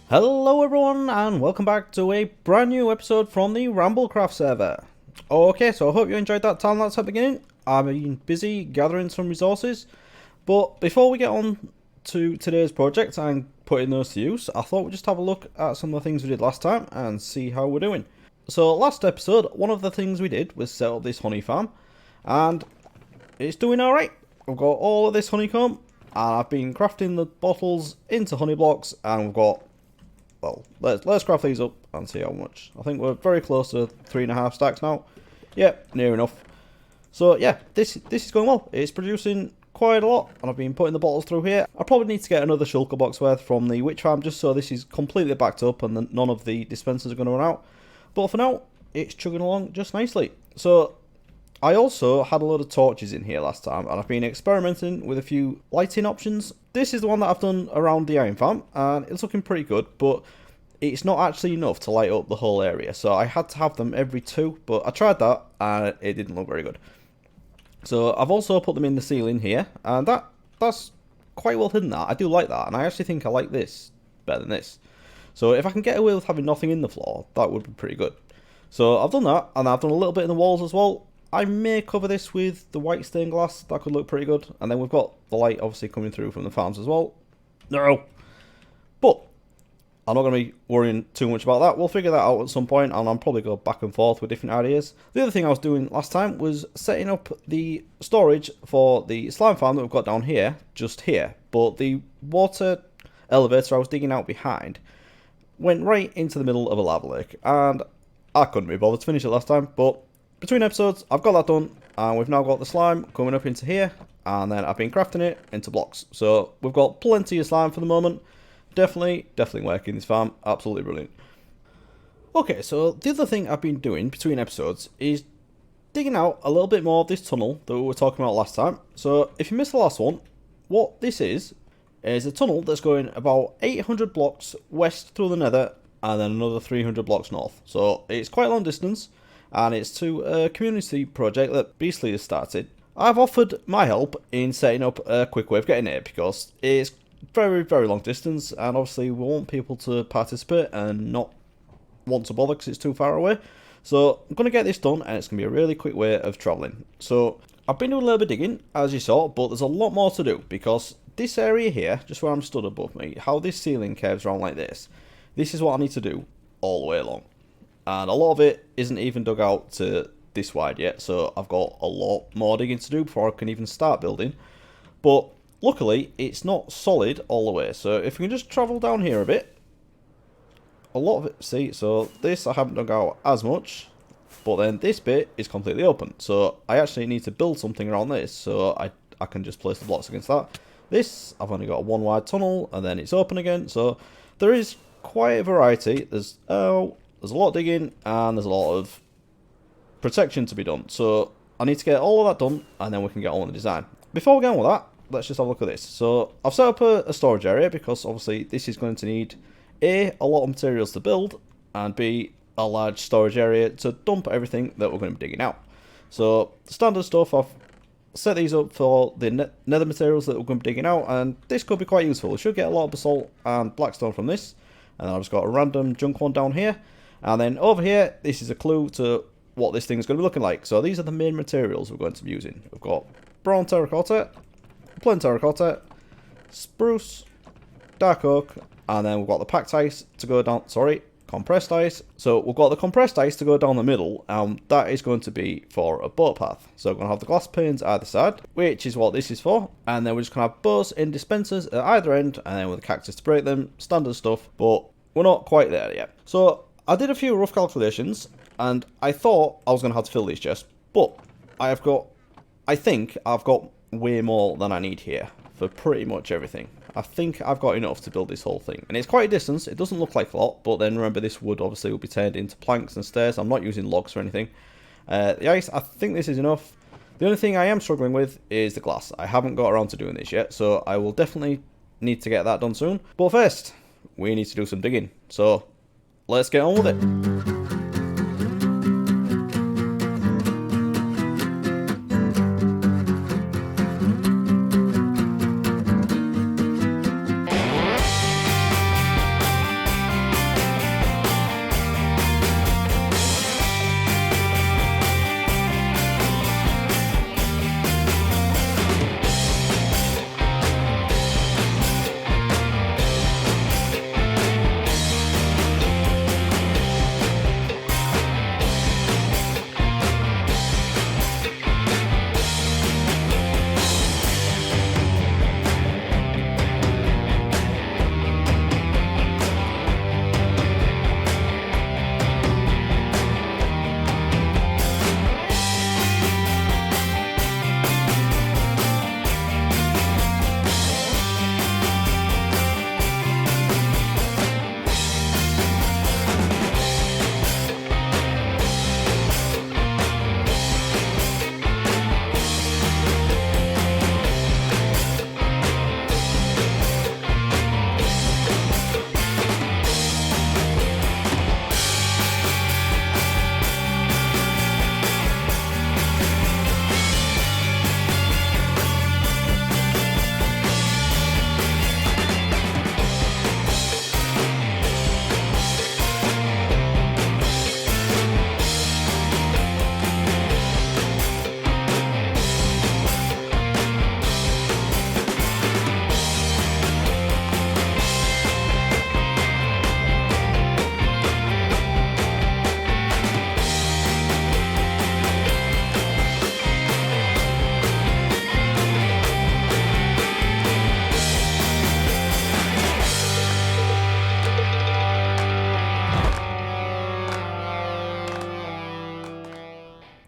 Hello everyone and welcome back to a brand new episode from the RambleCraft server. Okay, so I hope you enjoyed that time-lapse at the beginning. I've been busy gathering some resources, but before we get on to today's project and putting those to use, I thought we'd just have a look at some of the things we did last time and see how we're doing. So last episode, one of the things we did was set up this honey farm, and it's doing alright. We've got all of this honeycomb, and I've been crafting the bottles into honey blocks, and we've got, well, let's craft these up and see how much. I think we're very close to 3.5 stacks now. Yep, near enough. So yeah, this is going well. It's producing quite a lot, and I've been putting the bottles through here. I probably need to get another shulker box worth from the witch farm just so this is completely backed up and then none of the dispensers are going to run out. But for now, it's chugging along just nicely. So I also had a load of torches in here last time, and I've been experimenting with a few lighting options. This is the one that I've done around the iron farm, and it's looking pretty good, but it's not actually enough to light up the whole area, so I had to have them every 2, but I tried that, and it didn't look very good. So I've also put them in the ceiling here, and that's quite well hidden that. I do like that, and I actually think I like this better than this. So if I can get away with having nothing in the floor, that would be pretty good. So I've done that, and I've done a little bit in the walls as well. I may cover this with the white stained glass, that could look pretty good. And then we've got the light obviously coming through from the farms as well. No! But I'm not going to be worrying too much about that. We'll figure that out at some point, and I'll probably go back and forth with different ideas. The other thing I was doing last time was setting up the storage for the slime farm that we've got down here, just here. But the water elevator I was digging out behind went right into the middle of a lava lake, and I couldn't be bothered to finish it last time, but between episodes, I've got that done, and we've now got the slime coming up into here, and then I've been crafting it into blocks. So we've got plenty of slime for the moment. Definitely working this farm. Absolutely brilliant. Okay, so the other thing I've been doing between episodes is digging out a little bit more of this tunnel that we were talking about last time. So if you missed the last one, what this is a tunnel that's going about 800 blocks west through the Nether, and then another 300 blocks north. So it's quite a long distance, and it's to a community project that Beastly has started. I've offered my help in setting up a quick way of getting it, because it's very long distance, and obviously we want people to participate and not want to bother because it's too far away. So I'm going to get this done, and it's going to be a really quick way of travelling. So I've been doing a little bit of digging, as you saw, but there's a lot more to do, because this area here, just where I'm stood above me, how this ceiling curves around like this is what I need to do all the way along. And a lot of it isn't even dug out to this wide yet, so I've got a lot more digging to do before I can even start building. But luckily, it's not solid all the way, so if we can just travel down here a bit, a lot of it, see, so this I haven't dug out as much, but then this bit is completely open, so I actually need to build something around this, so I can just place the blocks against that. This, I've only got a one wide tunnel, and then it's open again, so there is quite a variety. There's a lot of digging, and there's a lot of protection to be done. So I need to get all of that done, and then we can get on with the design. Before we get on with that, let's just have a look at this. So I've set up a storage area, because obviously this is going to need A, a lot of materials to build, and B, a large storage area to dump everything that we're going to be digging out. So standard stuff, I've set these up for the nether materials that we're going to be digging out, and this could be quite useful. We should get a lot of basalt and blackstone from this. And then I've just got a random junk one down here. And then over here, this is a clue to what this thing's going to be looking like. So these are the main materials we're going to be using. We've got brown terracotta, plain terracotta, spruce, dark oak, and then we've got the packed ice to go down, compressed ice. So we've got the compressed ice to go down the middle, and that is going to be for a boat path. So we're going to have the glass panes either side, which is what this is for. And then we're just going to have bows in dispensers at either end, and then with the cactus to break them, standard stuff, but we're not quite there yet. So I did a few rough calculations, and I thought I was going to have to fill these chests, but I think I've got way more than I need here for pretty much everything. I think I've got enough to build this whole thing. And it's quite a distance. It doesn't look like a lot, but then remember this wood obviously will be turned into planks and stairs. I'm not using logs or anything. The ice, I think this is enough. The only thing I am struggling with is the glass. I haven't got around to doing this yet, so I will definitely need to get that done soon. But first, we need to do some digging. So let's get on with it.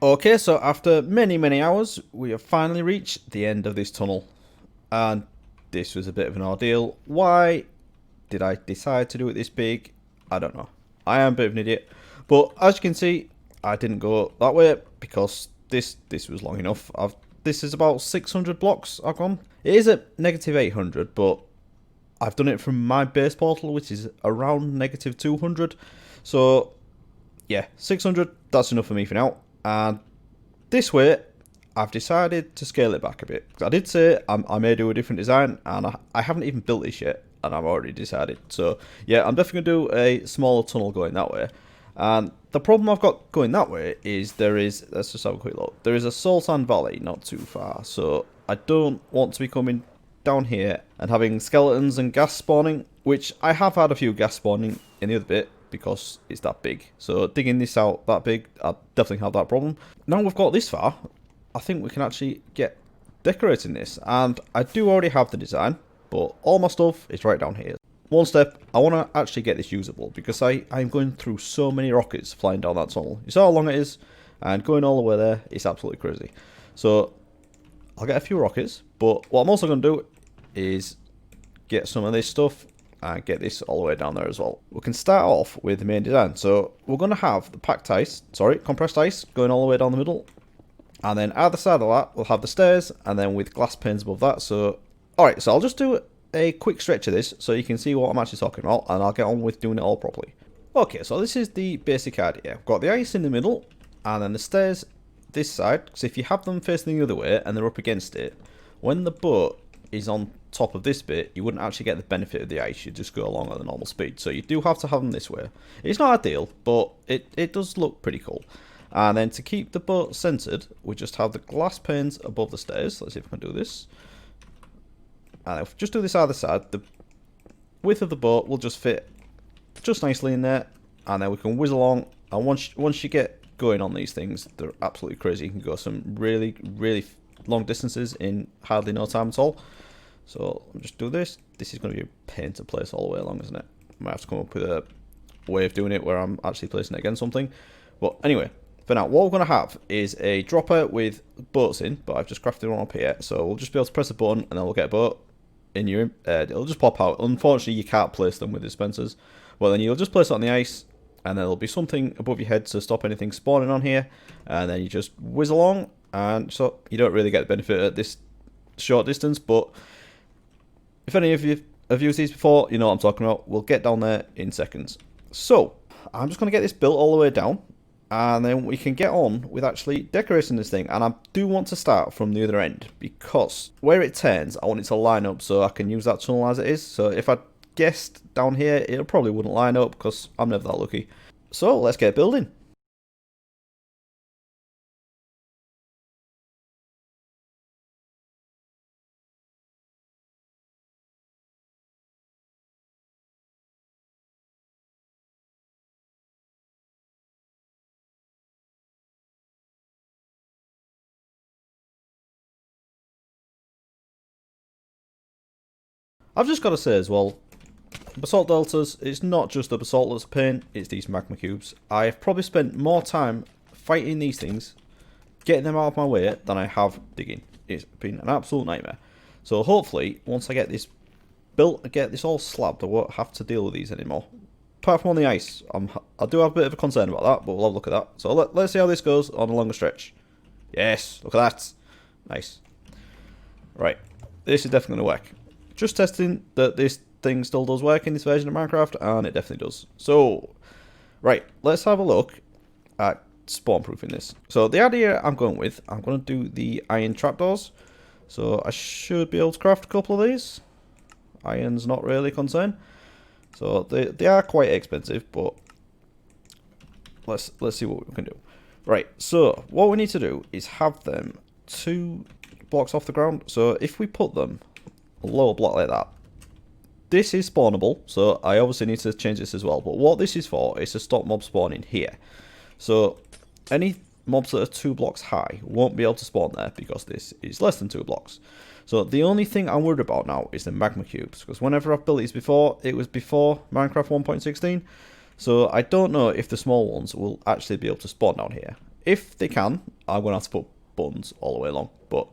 Okay, so after many hours, we have finally reached the end of this tunnel. And this was a bit of an ordeal. Why did I decide to do it this big? I don't know. I am a bit of an idiot. But as you can see, I didn't go that way because this was long enough. This is about 600 blocks I've gone. It is at negative 800, but I've done it from my base portal, which is around negative 200. So yeah, 600, that's enough for me for now. And this way, I've decided to scale it back a bit. I did say I may do a different design, and I haven't even built this yet, and I've already decided. So yeah, I'm definitely going to do a smaller tunnel going that way. And the problem I've got going that way is let's just have a quick look. There is a Sultan Valley not too far, so I don't want to be coming down here and having skeletons and gas spawning, which I have had a few gas spawning in the other bit, because it's that big. So digging this out that big, I definitely have that problem. Now we've got this far, I think we can actually get decorating this. And I do already have the design, but all my stuff is right down here. One step, I want to actually get this usable, because I'm going through so many rockets flying down that tunnel. You saw how long it is, and going all the way there, it's absolutely crazy. So I'll get a few rockets, but what I'm also going to do is get some of this stuff and get this all the way down there as well. We can start off with the main design. So we're going to have the compressed ice going all the way down the middle. And then either side of that, we'll have the stairs, and then with glass panes above that. So, alright, so I'll just do a quick stretch of this so you can see what I'm actually talking about, and I'll get on with doing it all properly. Okay, so this is the basic idea. I've got the ice in the middle, and then the stairs this side. Because if you have them facing the other way, and they're up against it, when the boat is on top of this bit, you wouldn't actually get the benefit of the ice. You just go along at the normal speed. So you do have to have them this way. It's not ideal, but it does look pretty cool. And then to keep the boat centered, we just have the glass panes above the stairs. Let's see if we can do this. And if we just do this either side, the width of the boat will just fit just nicely in there. And then we can whiz along. And once you get going on these things, they're absolutely crazy. You can go some really long distances in hardly no time at all. So I'll just do this. This is going to be a pain to place all the way along, isn't it? I might have to come up with a way of doing it where I'm actually placing it against something. But anyway, for now, what we're going to have is a dropper with boats in, but I've just crafted one up here. So we'll just be able to press a button and then we'll get a boat in your, it'll just pop out. Unfortunately, you can't place them with dispensers. Well, then you'll just place it on the ice, and then there'll be something above your head to stop anything spawning on here. And then you just whiz along, and so you don't really get the benefit at this short distance, but if any of you have used these before, you know what I'm talking about. We'll get down there in seconds. So I'm just going to get this built all the way down, and then we can get on with actually decorating this thing. And I do want to start from the other end, because where it turns, I want it to line up so I can use that tunnel as it is. So if I guessed down here, it probably wouldn't line up, because I'm never that lucky. So let's get building. I've just got to say as well, basalt deltas, it's not just the basalt that's a pain, it's these magma cubes. I've probably spent more time fighting these things, getting them out of my way, than I have digging. It's been an absolute nightmare. So hopefully, once I get this built and get this all slabbed, I won't have to deal with these anymore. Apart from on the ice, I do have a bit of a concern about that, but we'll have a look at that. So let's see how this goes on a longer stretch. Yes, look at that. Nice. Right, this is definitely going to work. Just testing that this thing still does work in this version of Minecraft, and it definitely does. So, right, let's have a look at spawn proofing this. So the idea I'm going with, I'm going to do the iron trapdoors. So I should be able to craft a couple of these. Iron's not really a concern. So they are quite expensive, but let's see what we can do. Right, so what we need to do is have them 2 blocks off the ground. So if we put them a lower block like that, this is spawnable, so I obviously need to change this as well. But what this is for is to stop mob spawning here. So any mobs that are 2 blocks high won't be able to spawn there, because this is less than 2 blocks. So the only thing I'm worried about now is the magma cubes, because whenever I've built these before, it was before Minecraft 1.16. So I don't know if the small ones will actually be able to spawn down here. If they can, I'm going to have to put buttons all the way along. But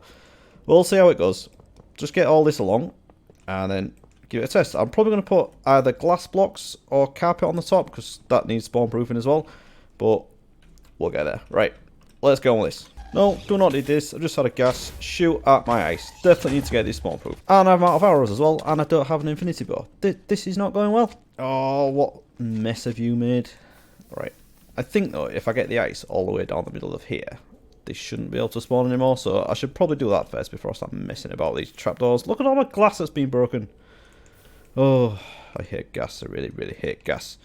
we'll see how it goes. Just get all this along and then give it a test. I'm probably going to put either glass blocks or carpet on the top because that needs spawn proofing as well. But we'll get there. Right, let's go on with this. No, do not need this. I just had a gas shoot at my ice. Definitely need to get this spawn proof. And I'm out of arrows as well, and I don't have an infinity bow. This is not going well. Oh, what mess have you made? Right. I think though, if I get the ice all the way down the middle of here, they shouldn't be able to spawn anymore. So I should probably do that first before I start messing about these trapdoors. Look at all my glass that's been broken. Oh, I hate gas. I really, really hate gas.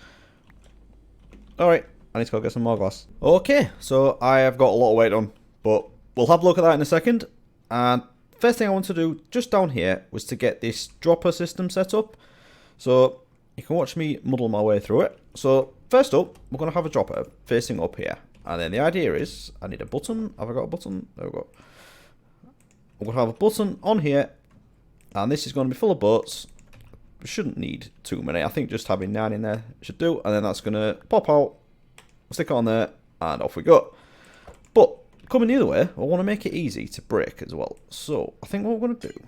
Alright, I need to go get some more glass. Okay, so I have got a lot of weight on. But we'll have a look at that in a second. And first thing I want to do just down here was to get this dropper system set up. So you can watch me muddle my way through it. So first up, we're going to have a dropper facing up here. And then the idea is, I need a button. Have I got a button? There we go. We're going to have a button on here. And this is going to be full of boats. We shouldn't need too many. I think just having 9 in there should do. And then that's going to pop out, stick it on there, and off we go. But coming the other way, I want to make it easy to break as well. So I think what we're going to do,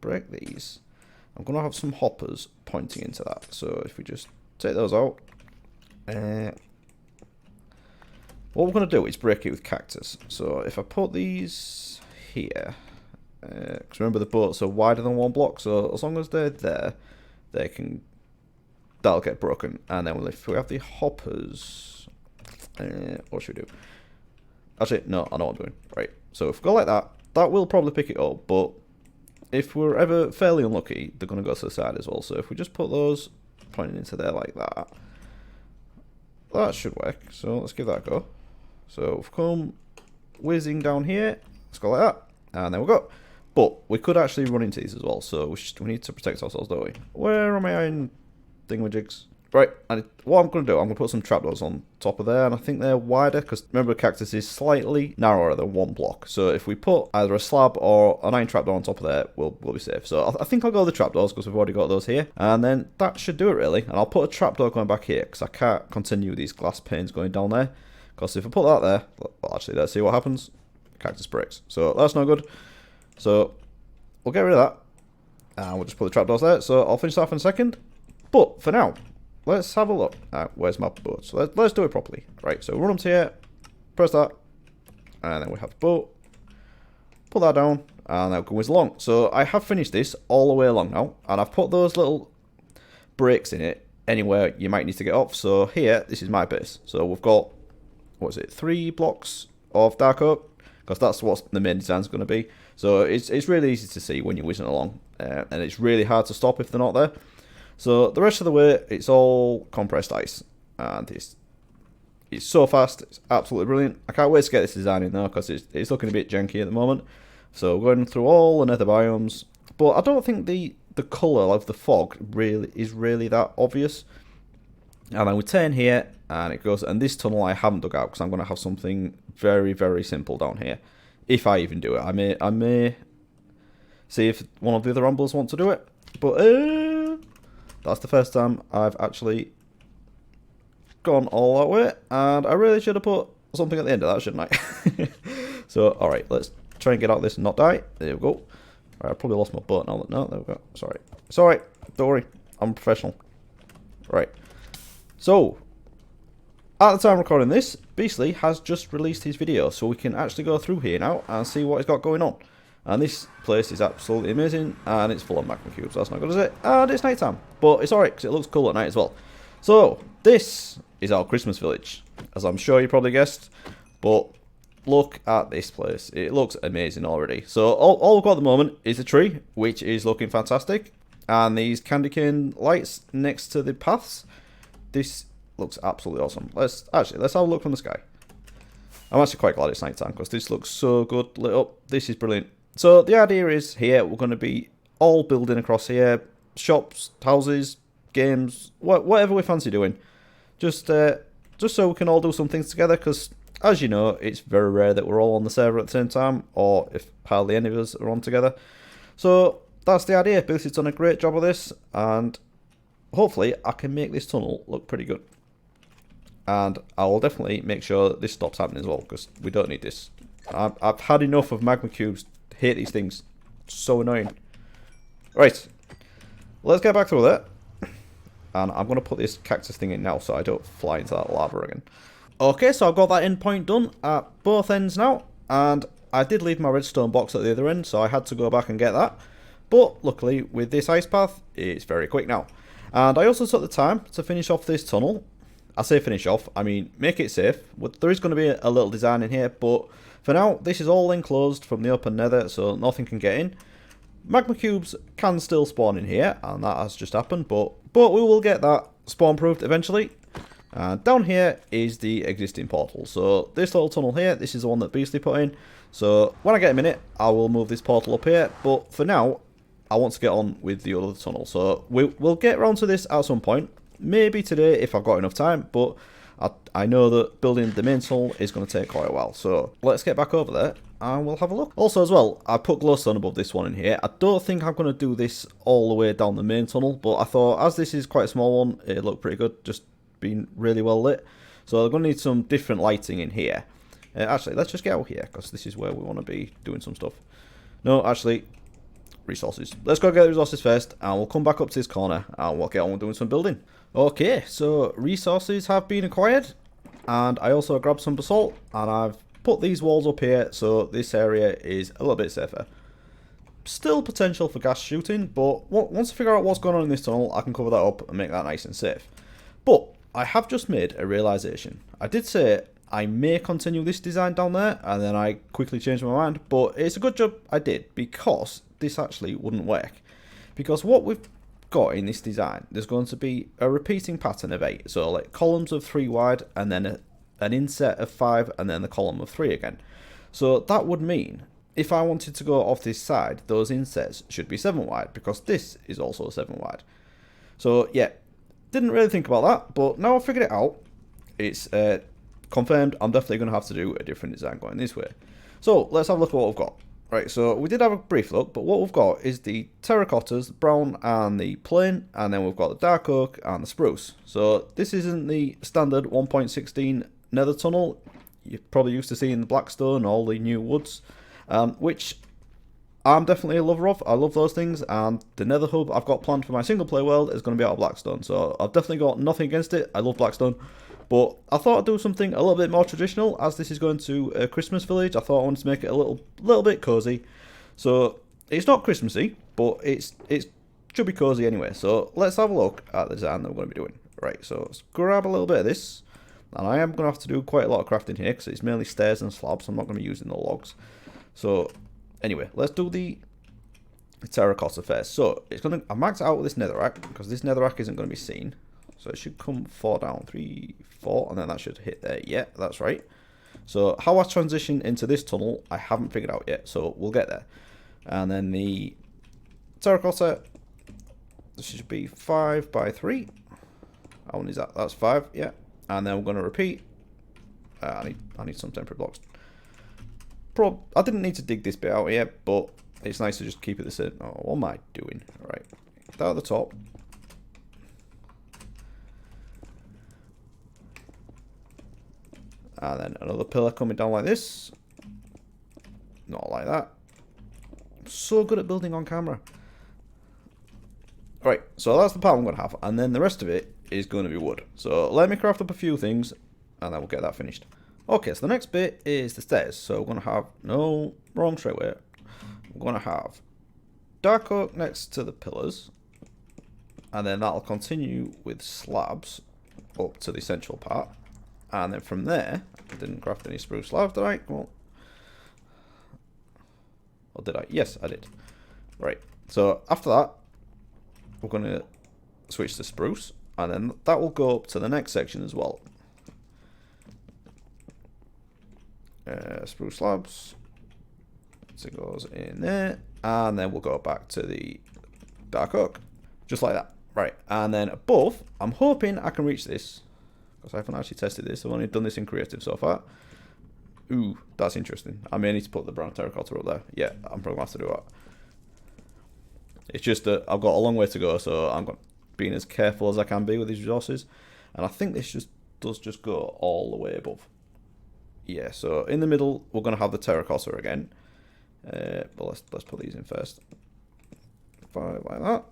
break these. I'm going to have some hoppers pointing into that. So if we just take those out. What we're going to do is break it with cactus. So if I put these here, because remember the boats are wider than 1 block. So as long as they're there, that'll get broken. And then if we have the hoppers, what should we do? Actually, no, I know what I'm doing. Right, so if we go like that, that will probably pick it up, but if we're ever fairly unlucky, they're going to go to the side as well. So if we just put those pointing into there like that, that should work. So let's give that a go. So we've come whizzing down here, let's go like that, and there we go. But we could actually run into these as well, so we need to protect ourselves, don't we? Where are my iron thingamajigs? Right, and what I'm going to do, I'm going to put some trapdoors on top of there, and I think they're wider, because remember cactus is slightly narrower than 1 block, so if we put either a slab or an iron trapdoor on top of there, we'll be safe. So I think I'll go with the trapdoors, because we've already got those here, and then that should do it really, and I'll put a trapdoor going back here, because I can't continue these glass panes going down there, because if I put that there, well actually let's see what happens, cactus breaks, so that's no good. So we'll get rid of that, and we'll just put the trapdoors there, so I'll finish that off in a second, but for now, let's have a look. Where's my boat? So let's do it properly. Right, so run up to here, press that, and then we have the boat. Put that down, and now go along. So I have finished this all the way along now, and I've put those little breaks in it anywhere you might need to get off. So here, this is my base. So we've got, what is it, 3 blocks of dark oak, because that's what the main design's going to be. So it's really easy to see when you're whizzing along, and it's really hard to stop if they're not there. So the rest of the way, it's all compressed ice, and it's so fast, it's absolutely brilliant. I can't wait to get this design in though, because it's looking a bit janky at the moment. So we're going through all the nether biomes, but I don't think the colour of the fog is really that obvious. And then we turn here, and it goes, and this tunnel I haven't dug out, because I'm going to have something very, very simple down here. If I even do it, I may see if one of the other ramblers want to do it, but that's the first time I've actually gone all that way, and I really should have put something at the end of that, shouldn't I? So, alright, let's try and get out of this and not die. There we go. Alright, I probably lost my boat now. No, there we go. Sorry. It's alright. Don't worry. I'm a professional. Right. So, at the time of recording this, Beastly has just released his video, so we can actually go through here now and see what he's got going on. And this place is absolutely amazing, and it's full of magma cubes, that's not good, is it? And it's night time, but it's alright, because it looks cool at night as well. So, this is our Xmas Village, as I'm sure you probably guessed, but look at this place, it looks amazing already. So, all we've got at the moment is the tree, which is looking fantastic, and these candy cane lights next to the paths. This looks absolutely awesome. Let's have a look from the sky. I'm actually quite glad it's night time, because this looks so good lit up. This is brilliant. So the idea is here we're going to be all building across here, shops, houses, games, whatever we fancy doing. Just so we can all do some things together, because as you know, it's very rare that we're all on the server at the same time, or if hardly any of us are on together. So that's the idea. Billy's done a great job of this, and hopefully I can make this tunnel look pretty good. And I will definitely make sure that this stops happening as well, because we don't need this. I've had enough of magma cubes. Hate these things. So annoying. Right. Let's get back through that. And I'm going to put this cactus thing in now so I don't fly into that lava again. Okay, so I've got that endpoint done at both ends now. And I did leave my redstone box at the other end, so I had to go back and get that. But luckily, with this ice path, it's very quick now. And I also took the time to finish off this tunnel. I say finish off, I mean make it safe. There is going to be a little design in here, but for now, this is all enclosed from the open nether, so nothing can get in. Magma cubes can still spawn in here, and that has just happened, but we will get that spawn proofed eventually. Down here is the existing portal, so this little tunnel here, this is the one that Beastly put in. So when I get a minute, I will move this portal up here, but for now, I want to get on with the other tunnel. So we'll get around to this at some point. Maybe today if I've got enough time, but I know that building the main tunnel is going to take quite a while. So let's get back over there and we'll have a look. Also as well, I put glowstone above this one in here. I don't think I'm going to do this all the way down the main tunnel, but I thought as this is quite a small one, it looked pretty good, just being really well lit. So I'm going to need some different lighting in here. Actually, let's just get out here because this is where we want to be doing some stuff. No, actually, resources. Let's go get the resources first and we'll come back up to this corner and we'll get on with doing some building. Okay, so resources have been acquired and I also grabbed some basalt and I've put these walls up here so this area is a little bit safer. Still potential for gas shooting, but once I figure out what's going on in this tunnel, I can cover that up and make that nice and safe. But I have just made a realization. I did say I may continue this design down there and then I quickly changed my mind, but it's a good job I did because this actually wouldn't work. Because what we've got in this design, there's going to be a repeating pattern of 8. So like columns of 3 wide and then an inset of 5 and then the column of 3 again. So that would mean if I wanted to go off this side, those insets should be 7 wide because this is also 7 wide. So yeah, didn't really think about that, but now I've figured it out. It's confirmed. I'm definitely going to have to do a different design going this way. So let's have a look at what we've got. Right, so we did have a brief look, but what we've got is the terracottas, the brown and the plain, and then we've got the dark oak and the spruce. So this isn't the standard 1.16 nether tunnel. You're probably used to seeing the blackstone, all the new woods, which I'm definitely a lover of. I love those things, and the nether hub I've got planned for my single player world is going to be out of blackstone. So I've definitely got nothing against it. I love blackstone. But I thought I'd do something a little bit more traditional, as this is going to a Xmas Village. I thought I wanted to make it a little bit cozy. So it's not Christmassy, but it should be cozy anyway. So let's have a look at the design that we're going to be doing. Right, so let's grab a little bit of this. And I am going to have to do quite a lot of crafting here, because it's mainly stairs and slabs. I'm not going to be using the logs. So anyway, let's do the terracotta first. So it's going to, I maxed out with this netherrack, because this netherrack isn't going to be seen. So it should come 4 down, 3, 4, and then that should hit there. Yeah, that's right. So how I transition into this tunnel, I haven't figured out yet, so we'll get there. And then the terracotta, this should be 5 by 3. How many is that? That's 5, yeah. And then we're going to repeat. I need some temporary blocks. I didn't need to dig this bit out here, but it's nice to just keep it the same. Oh, what am I doing? All right, that at the top. And then another pillar coming down like this. Not like that. I'm so good at building on camera. Right, so that's the part I'm going to have. And then the rest of it is going to be wood. So let me craft up a few things and then we'll get that finished. Okay, so the next bit is the stairs. So we're going to have, no, wrong straight way. We're going to have dark oak next to the pillars. And then that'll continue with slabs up to the central part. And then from there, I didn't craft any spruce slabs, did I? Well, or did I? Yes, I did. Right, so after that, we're going to switch to spruce. And then that will go up to the next section as well. Spruce slabs. So it goes in there. And then we'll go back to the dark oak. Just like that. Right, and then above, I'm hoping I can reach this. Because I haven't actually tested this. I've only done this in creative so far. Ooh, that's interesting. I may need to put the brown terracotta up there. Yeah, I'm probably going to have to do that. It's just that I've got a long way to go, so I'm being as careful as I can be with these resources. And I think this just does just go all the way above. Yeah, so in the middle, we're going to have the terracotta again. But let's put these in first. Like that.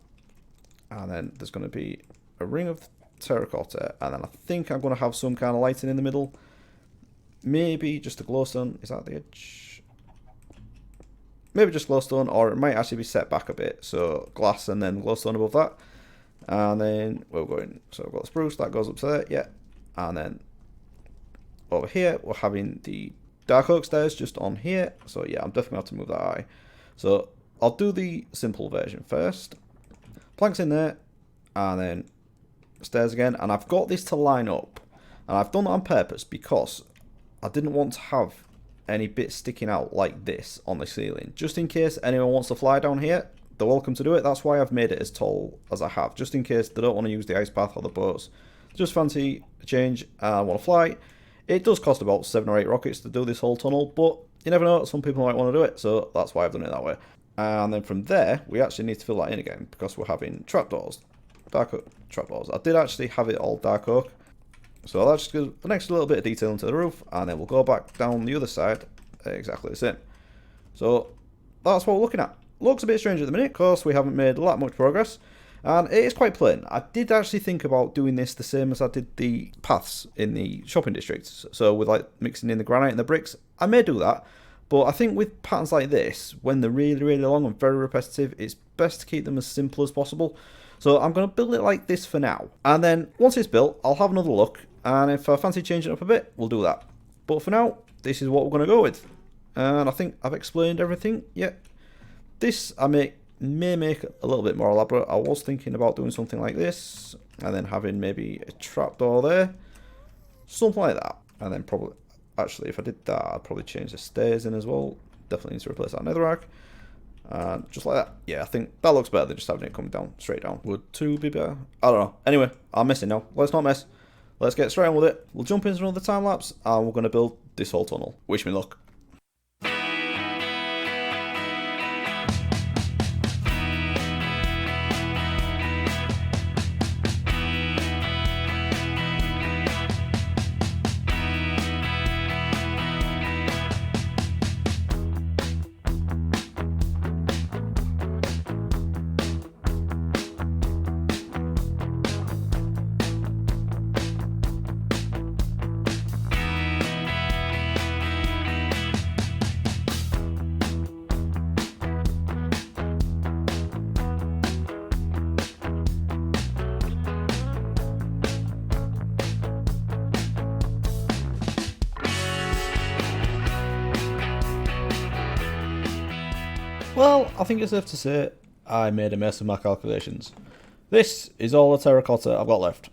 And then there's going to be a ring of terracotta. And then I think I'm going to have some kind of lighting in the middle. Maybe just a glowstone. Is that the edge? Maybe just glowstone, or it might actually be set back a bit. So glass and then glowstone above that. And then we're going, so we've got spruce, that goes up to there, yeah. And then over here, we're having the dark oak stairs just on here. So yeah, I'm definitely going to have to move that eye. So I'll do the simple version first. Planks in there, and then stairs again. And I've got this to line up. And I've done that on purpose because I didn't want to have any bits sticking out like this on the ceiling. Just in case anyone wants to fly down here, they're welcome to do it. That's why I've made it as tall as I have. Just in case they don't want to use the ice path or the boats. Just fancy a change and I want to fly. It does cost about 7 or 8 rockets to do this whole tunnel, but you never know, some people might want to do it, so that's why I've done it that way. And then from there, we actually need to fill that in again, because we're having trapdoors. Dark oak trapdoors. I did actually have it all dark oak, so I'll just give an extra little bit of detail into the roof, and then we'll go back down the other side, exactly the same. So that's what we're looking at. Looks a bit strange at the minute, because we haven't made that much progress. And it is quite plain. I did actually think about doing this the same as I did the paths in the shopping districts. So with like mixing in the granite and the bricks, I may do that. But I think with patterns like this, when they're really, really long and very repetitive, it's best to keep them as simple as possible. So I'm going to build it like this for now. And then once it's built, I'll have another look. And if I fancy changing it up a bit, we'll do that. But for now, this is what we're going to go with. And I think I've explained everything. Yeah. This I may make a little bit more elaborate. I was thinking about doing something like this, and then having maybe a trapdoor there, something like that. And then probably, actually, if I did that, I'd probably change the stairs in as well. Definitely need to replace that netherrack. Just like that. Yeah, I think that looks better than just having it come down, straight down. Would 2 be better? I don't know. Anyway, I'm messing now. Let's not mess. Let's get straight on with it. We'll jump into another time lapse, and we're going to build this whole tunnel. Wish me luck. Well, I think it's safe to say I made a mess of my calculations. This is all the terracotta I've got left.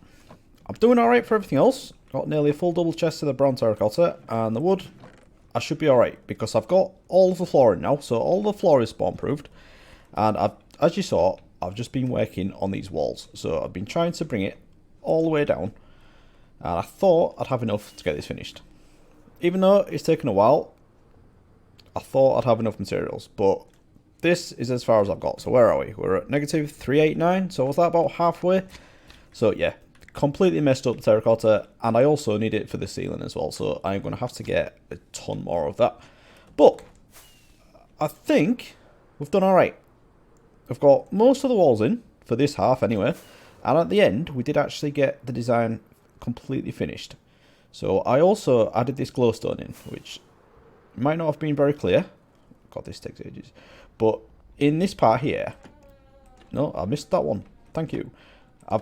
I'm doing alright for everything else. Got nearly a full double chest of the brown terracotta, and the wood, I should be alright because I've got all of the flooring now, so all the floor is spawn proofed. And as you saw, I've just been working on these walls, so I've been trying to bring it all the way down, and I thought I'd have enough to get this finished. Even though it's taken a while, I thought I'd have enough materials, but this is as far as I've got. So where are we? We're at -389, so was that about halfway? So yeah, completely messed up the terracotta, and I also need it for the ceiling as well, so I'm going to have to get a ton more of that. But I think we've done alright. We've got most of the walls in, for this half anyway, and at the end we did actually get the design completely finished. So I also added this glowstone in, which might not have been very clear. God, this takes ages. But in this part here, no, I missed that one. Thank you. I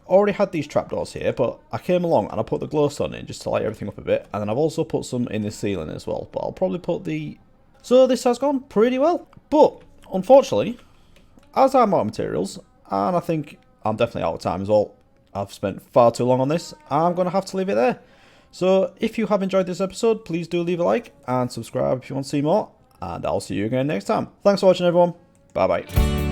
already had these trapdoors here, but I came along and I put the glowstone in just to light everything up a bit. And then I've also put some in the ceiling as well. But I'll probably put the... So this has gone pretty well. But, unfortunately, as I'm out of materials, and I think I'm definitely out of time as well, I've spent far too long on this, I'm going to have to leave it there. So, if you have enjoyed this episode, please do leave a like and subscribe if you want to see more. And I'll see you again next time. Thanks for watching, everyone. Bye-bye.